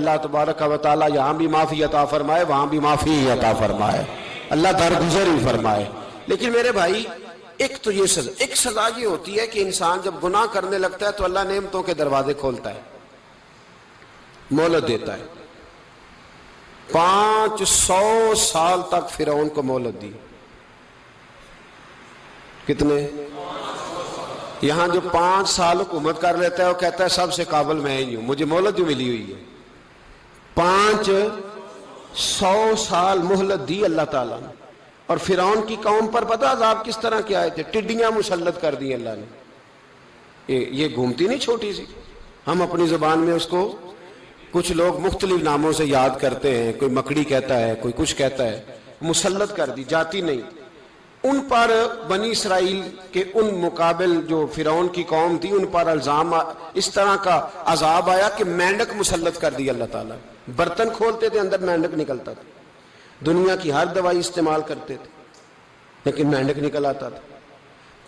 اللہ تبارک و تعالیٰ یہاں بھی معافی عطا فرمائے، وہاں بھی معافی عطا فرمائے، اللہ درگزر ہی فرمائے۔ لیکن میرے بھائی ایک تو یہ سزا، ایک سزا یہ ہوتی ہے کہ انسان جب گناہ کرنے لگتا ہے تو اللہ نعمتوں کے دروازے کھولتا ہے، مہلت دیتا ہے۔ 500 سال تک فرعون کو مہلت دی۔ کتنے؟ یہاں جو 5 سال حکومت کر لیتا ہے وہ کہتا ہے سب سے قابل میں ہی ہوں، مجھے مہلت جو ملی ہوئی ہے۔ 500 سال مہلت دی اللہ تعالیٰ نے، اور فرعون کی قوم پر پتہ عذاب کس طرح کے آئے تھے؟ ٹڈیاں مسلط کر دی اللہ نے۔ یہ گھومتی نہیں چھوٹی سی، ہم اپنی زبان میں اس کو کچھ لوگ مختلف ناموں سے یاد کرتے ہیں، کوئی مکڑی کہتا ہے، کوئی کچھ کہتا ہے، مسلط کر دی، جاتی نہیں۔ ان پر بنی اسرائیل کے ان مقابل جو فرعون کی قوم تھی ان پر الزام اس طرح کا عذاب آیا کہ مینڈک مسلط کر دی اللہ تعالیٰ۔ برتن کھولتے تھے اندر مینڈک نکلتا تھا، دنیا کی ہر دوائی استعمال کرتے تھے لیکن مینڈک نکل آتا تھا۔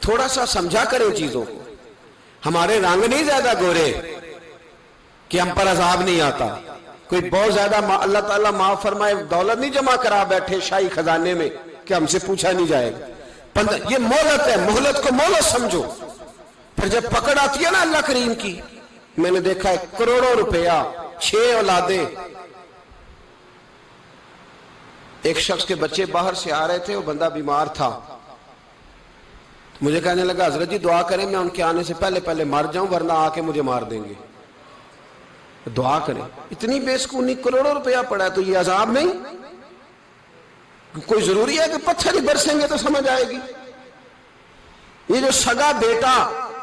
تھوڑا سا سمجھا کریں چیزوں کو، ہمارے رنگ نہیں زیادہ گورے کہ ہم پر عذاب نہیں آتا، کوئی بہت زیادہ اللہ تعالیٰ معاف فرمائے دولت نہیں جمع کرا بیٹھے شاہی خزانے میں کہ ہم سے پوچھا نہیں جائے گا۔ یہ مہلت ہے، مہلت کو مہلت سمجھو۔ پھر جب پکڑ آتی ہے نا اللہ کریم کی، میں نے دیکھا ہے کروڑوں روپیہ، 6 اولادیں، ایک شخص کے بچے باہر سے آ رہے تھے، وہ بندہ بیمار تھا، مجھے کہنے لگا حضرت جی دعا کریں میں ان کے آنے سے پہلے مر جاؤں ورنہ آ کے مجھے مار دیں گے، دعا کریں۔ اتنی بے سکونی، کروڑوں روپیہ پڑا ہے تو یہ عذاب نہیں؟ کوئی ضروری ہے کہ پتھر ہی برسیں گے تو سمجھ آئے گی؟ یہ جو سگا بیٹا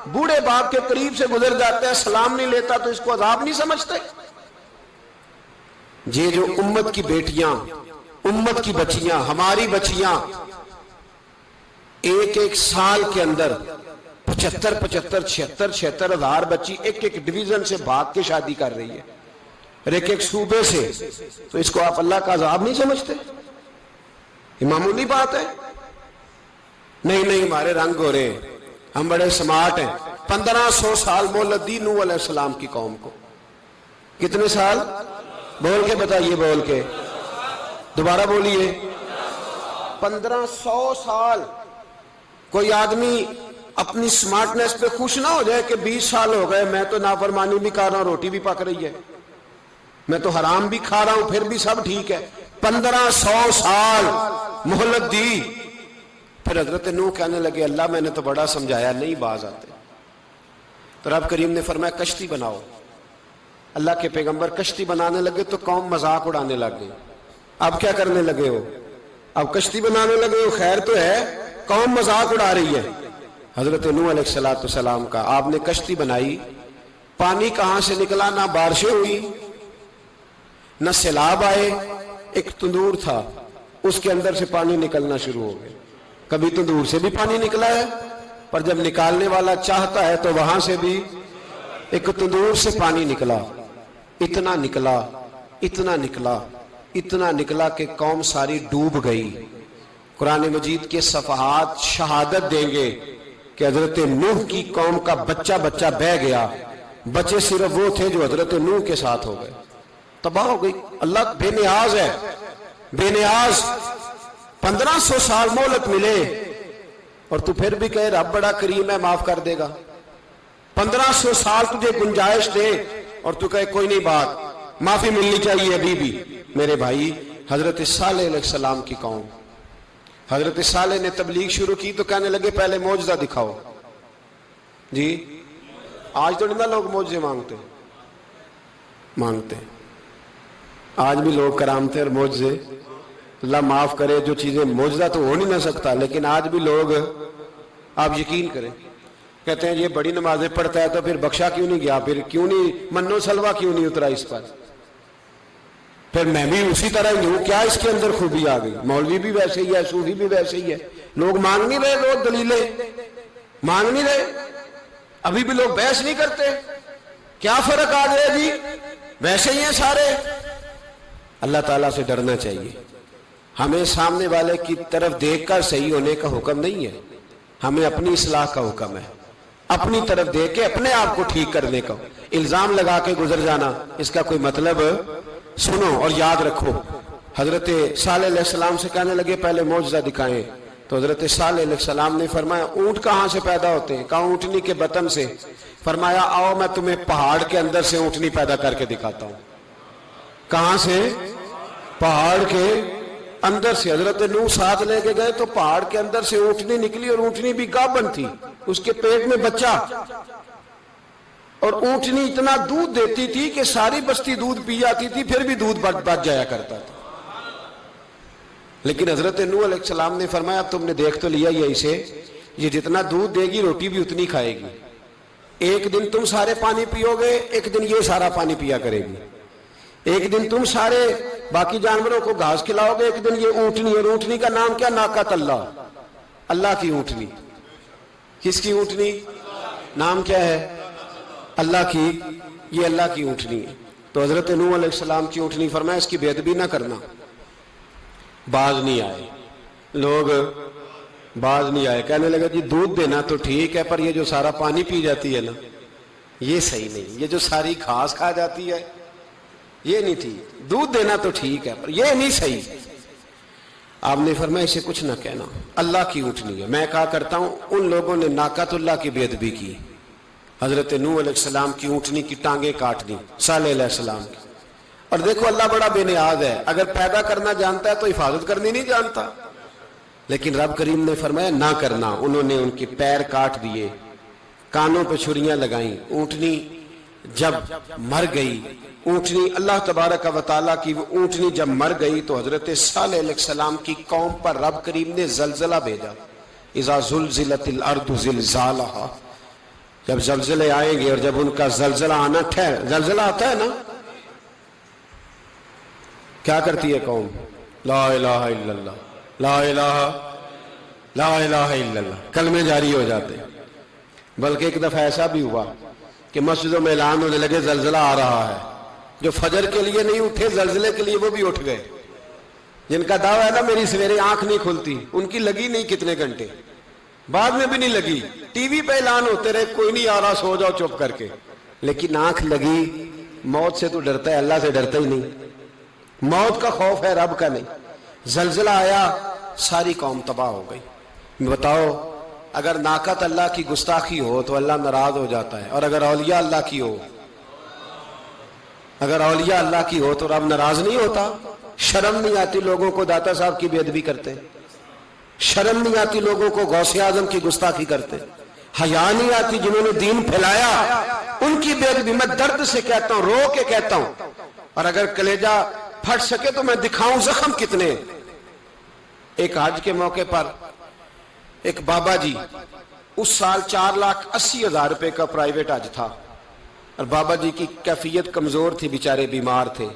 بوڑھے باپ کے قریب سے گزر جاتا ہے، سلام نہیں لیتا تو اس کو عذاب نہیں سمجھتے؟ یہ جو امت کی بیٹیاں، امت کی بچیاں، ہماری بچیاں ایک سال کے اندر 75,000 ہزار بچی ایک ڈویژن سے بھاگ کے شادی کر رہی ہے، اور ایک صوبے سے، تو اس کو آپ اللہ کا عذاب نہیں سمجھتے؟ یہ معمولی بات ہے؟ نہیں ہمارے رنگ ہو رہے ہیں، ہم بڑے سمارٹ ہیں۔ 1500 سال مہلت دی نوح علیہ السلام کی قوم کو۔ کتنے سال؟ بول کے بتائیے، بول کے دوبارہ بولیے۔ 1500 سال۔ کوئی آدمی اپنی سمارٹنس پہ خوش نہ ہو جائے کہ 20 سال ہو گئے میں تو نافرمانی بھی کر رہا ہوں، روٹی بھی پک رہی ہے، میں تو حرام بھی کھا رہا ہوں، پھر بھی سب ٹھیک ہے۔ 1500 سال مہلت دی۔ پھر حضرت نوح کہنے لگے اللہ میں نے تو بڑا سمجھایا، نہیں باز آتے۔ تو رب کریم نے فرمایا کشتی بناؤ۔ اللہ کے پیغمبر کشتی بنانے لگے تو قوم مذاق اڑانے لگ گئی۔ اب کیا کرنے لگے ہو؟ اب کشتی بنانے لگے ہو، خیر تو ہے، قوم مذاق اڑا رہی ہے۔ حضرت نوح علیہ السلام کا آپ نے کشتی بنائی، پانی کہاں سے نکلا؟ نہ بارشیں ہوئی نہ سیلاب آئے، ایک تندور تھا اس کے اندر سے پانی نکلنا شروع ہو گیا۔ کبھی تندور سے بھی پانی نکلا ہے، پر جب نکالنے والا چاہتا ہے تو وہاں سے بھی ایک تندور سے پانی نکلا۔ اتنا نکلا، اتنا نکلا، اتنا نکلا کہ قوم ساری ڈوب گئی۔ قرآن مجید کے صفحات شہادت دیں گے کہ حضرت نوح کی قوم کا بچہ بہ گیا، بچے صرف وہ تھے جو حضرت نوح کے ساتھ ہو گئے، تباہ ہو گئی۔ اللہ بے نیاز ہے، بے نیاز۔ 1500 سال مہلت ملے اور تو پھر بھی کہے رب بڑا کریم ہے معاف کر دے گا۔ 1500 سال تجھے گنجائش دے اور تو کہے کوئی نہیں، بات معافی ملنی چاہیے ابھی بھی۔ میرے بھائی حضرت صالح علیہ السلام کی قوم، حضرت صالح نے تبلیغ شروع کی تو کہنے لگے پہلے معجزہ دکھاؤ۔ جی آج تو نہیں لوگ معجزے مانگتے ہیں، آج بھی لوگ کرامتے اور معجزے، اللہ معاف کرے، جو چیزیں معجزہ تو ہو نہیں نہ سکتا، لیکن آج بھی لوگ، آپ یقین کریں، کہتے ہیں یہ بڑی نمازیں پڑھتا ہے تو پھر بخشا کیوں نہیں گیا، پھر کیوں نہیں منو سلوا کیوں نہیں اترا اس پر، پھر میں بھی اسی طرح ہی ہوں، کیا اس کے اندر خوبی آ گئی؟ مولوی بھی ویسے ہی ہے، صوفی بھی ویسے ہی ہے، لوگ مانگ نہیں رہے، لوگ دلیلیں مانگ نہیں رہے، ابھی بھی لوگ بحث نہیں کرتے، کیا فرق آ گیا جی، ویسے ہی ہیں سارے۔ اللہ تعالیٰ سے ڈرنا چاہیے، ہمیں سامنے والے کی طرف دیکھ کر صحیح ہونے کا حکم نہیں ہے، ہمیں اپنی اصلاح کا حکم ہے، اپنی طرف دیکھ کے اپنے آپ کو ٹھیک کرنے کا۔ الزام لگا کے گزر جانا اس کا کوئی مطلب سنو اور یاد رکھو. حضرت صالح علیہ السلام سے کہنے لگے پہلے معجزہ دکھائیں. تو حضرت صالح علیہ السلام نے فرمایا اونٹ کہاں سے پیدا ہوتے ہیں؟ کہا اونٹنی کے بطن سے. فرمایا آؤ میں تمہیں پہاڑ کے اندر سے اونٹنی پیدا کر کے دکھاتا ہوں. کہاں سے؟ پہاڑ کے اندر سے. حضرت نوح ساتھ لے کے گئے تو پہاڑ کے اندر سے اونٹنی نکلی اور اونٹنی بھی گابن تھی, اس کے پیٹ میں بچہ, اور اونٹنی اتنا دودھ دیتی تھی کہ ساری بستی دودھ پی جاتی تھی, پھر بھی دودھ بچ جایا کرتا تھا. لیکن حضرت نوح علیہ السلام نے فرمایا اب تم نے دیکھ تو لیا یہ اسے, یہ جتنا دودھ دے گی روٹی بھی اتنی کھائے گی. ایک دن تم سارے پانی پیو گے, ایک دن یہ سارا پانی پیا کرے گی. ایک دن تم سارے باقی جانوروں کو گھاس کھلاؤ گے, ایک دن یہ اونٹنی, اور اونٹنی کا نام کیا؟ ناقۃ اللہ, اللہ کی اونٹنی. کس کی اونٹنی؟ نام کیا ہے؟ اللہ کی. یہ اللہ کی اونٹنی ہے. تو حضرت نوح علیہ السلام کی اونٹنی فرمایا اس کی بے ادبی نہ کرنا. باز نہیں آئے لوگ, باز نہیں آئے. کہنے لگا جی دودھ دینا تو ٹھیک ہے, پر یہ جو سارا پانی پی جاتی ہے نا یہ صحیح نہیں. یہ جو ساری گھاس کھا جاتی ہے یہ نہیں ٹھیک. دودھ دینا تو ٹھیک ہے پر یہ نہیں صحیح. آپ نے فرمایا اسے کچھ نہ کہنا, اللہ کی اونٹنی ہے. میں کہا کرتا ہوں ان لوگوں نے ناقۃ اللہ کی بے ادبی کی. حضرت نوح علیہ السلام کی اونٹنی کی ٹانگیں کاٹ دی, صالح علیہ السلام کی. اور دیکھو اللہ بڑا بے نیاز ہے, اگر پیدا کرنا جانتا ہے تو حفاظت کرنی نہیں جانتا. لیکن رب کریم نے فرمایا نہ کرنا. انہوں نے ان کے پیر کاٹ دیے, کانوں پہ چھریاں لگائیں. اونٹنی جب مر گئی, اونٹنی اللہ تبارک و تعالیٰ کی وہ اونٹنی جب مر گئی تو حضرت صالح علیہ السلام کی قوم پر رب کریم نے زلزلہ بھیجا. اذا زلزلت الارض زلزالہا, جب زلزلے آئیں گے اور جب ان کا زلزلہ آنا زلزلہ آتا ہے نا, کیا کرتی ہے قوم؟ لا الہ الا اللہ, لا الہ الا اللہ, کلمے جاری ہو جاتے. بلکہ ایک دفعہ ایسا بھی ہوا کہ مسجدوں میں اعلان ہونے لگے زلزلہ آ رہا ہے. جو فجر کے لیے نہیں اٹھے زلزلے کے لیے وہ بھی اٹھ گئے. جن کا دعویٰ ہے نا میری سویرے آنکھ نہیں کھلتی, ان کی لگی نہیں کتنے گھنٹے, بعد میں بھی نہیں لگی. ٹی وی پہ اعلان ہوتے رہے کوئی نہیں آ رہا, سو جاؤ چپ کر کے. لیکن آنکھ لگی. موت سے تو ڈرتا ہے, اللہ سے ڈرتا ہی نہیں. موت کا خوف ہے, رب کا نہیں. زلزلہ آیا, ساری قوم تباہ ہو گئی. بتاؤ اگر ناقۃ اللہ کی گستاخی ہو تو اللہ ناراض ہو جاتا ہے, اور اگر اولیاء اللہ کی ہو, اگر اولیاء اللہ کی ہو تو رب ناراض نہیں ہوتا. شرم نہیں آتی لوگوں کو داتا صاحب کی بے ادبی کرتے, شرم نہیں آتی لوگوں کو غوث اعظم کی گستاخی کرتے, حیا نہیں آتی جنہوں نے دین پھیلایا ان کی بے ادبی. میں درد سے کہتا ہوں, رو کے کہتا ہوں, اور اگر کلیجہ پھٹ سکے تو میں دکھاؤں زخم کتنے. ایک حج کے موقع پر ایک بابا جی, اس سال 4,80,000 روپے کا پرائیویٹ حج تھا, اور بابا جی کی کیفیت کمزور تھی, بیچارے بیمار تھے.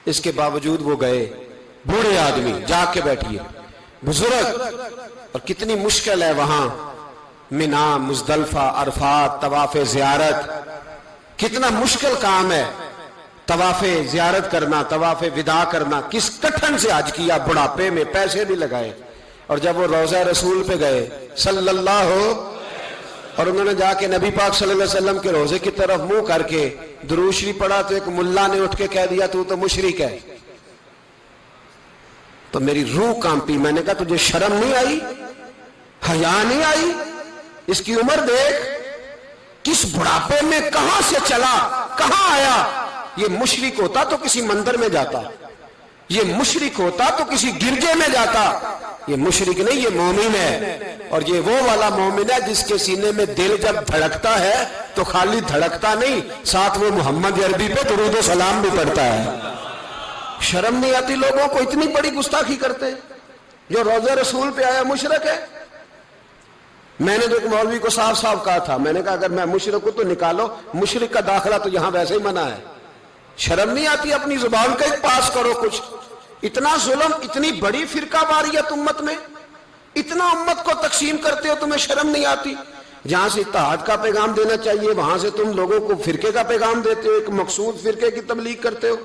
اس کے باوجود وہ گئے. بوڑھے آدمی, جا کے بیٹھیے, بزرگ, اور کتنی مشکل ہے وہاں منا, مزدلفہ, عرفات, طواف زیارت, کتنا مشکل کام ہے طواف زیارت کرنا, طواف وداع کرنا. کس کٹھن سے حج کیا, بڑھاپے میں پیسے بھی لگائے. اور جب وہ روضہ رسول پہ گئے صلی اللہ اور انہوں نے جا کے نبی پاک صلی اللہ علیہ وسلم کے روزے کی طرف منہ کر کے درود شریف پڑھا تو ایک ملا نے اٹھ کے کہہ دیا تو مشرک ہے. تو میری روح کانپی. میں نے کہا تجھے شرم نہیں آئی, حیا نہیں آئی؟ اس کی عمر دیکھ, کس بڑھاپے میں کہاں سے چلا, کہاں آیا. یہ مشرک ہوتا تو کسی مندر میں جاتا, یہ مشرک ہوتا تو کسی گرجے میں جاتا. یہ مشرک نہیں, یہ مومن ہے. اور یہ وہ والا مومن ہے جس کے سینے میں دل جب دھڑکتا ہے تو خالی دھڑکتا نہیں, ساتھ وہ محمد عربی پہ درود و سلام بھی پڑھتا ہے. شرم نہیں آتی لوگوں کو, اتنی بڑی گستاخی کرتے. جو روضہ رسول پہ آیا مشرک ہے. میں نے تو ایک مولوی کو صاف صاف کہا تھا, میں نے کہا اگر میں مشرک ہوں تو نکالو, مشرک کا داخلہ تو یہاں ویسے ہی منع ہے. شرم نہیں آتی, اپنی زبان کا ایک پاس کرو کچھ. اتنا ظلم, اتنی بڑی فرقہ واریت امت میں, اتنا امت کو تقسیم کرتے ہو, تمہیں شرم نہیں آتی. جہاں سے اتحاد کا پیغام دینا چاہیے وہاں سے تم لوگوں کو فرقے کا پیغام دیتے ہو, ایک مقصود فرقے کی تبلیغ کرتے ہو.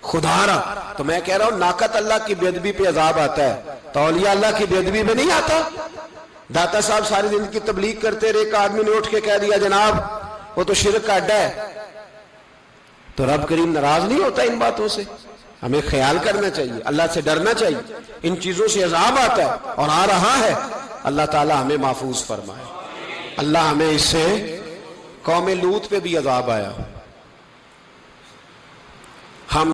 خدا رہا تو میں کہہ رہا ہوں ناقۃ اللہ کی بے ادبی پہ عذاب آتا ہے, تو اولیاء اللہ کی بے ادبی پہ نہیں آتا. داتا صاحب ساری زندگی تبلیغ کرتے رہے, ایک آدمی نے اٹھ کے کہہ دیا جناب وہ تو شرک کا اڈا ہے. تو رب کریم ناراض نہیں ہوتا ان باتوں سے. ہمیں خیال کرنا چاہیے, اللہ سے ڈرنا چاہیے. ان چیزوں سے عذاب آتا ہے اور آ رہا ہے, اللہ تعالی ہمیں محفوظ فرمائے. اللہ ہمیں اس سے, قوم لوط پہ بھی عذاب آیا,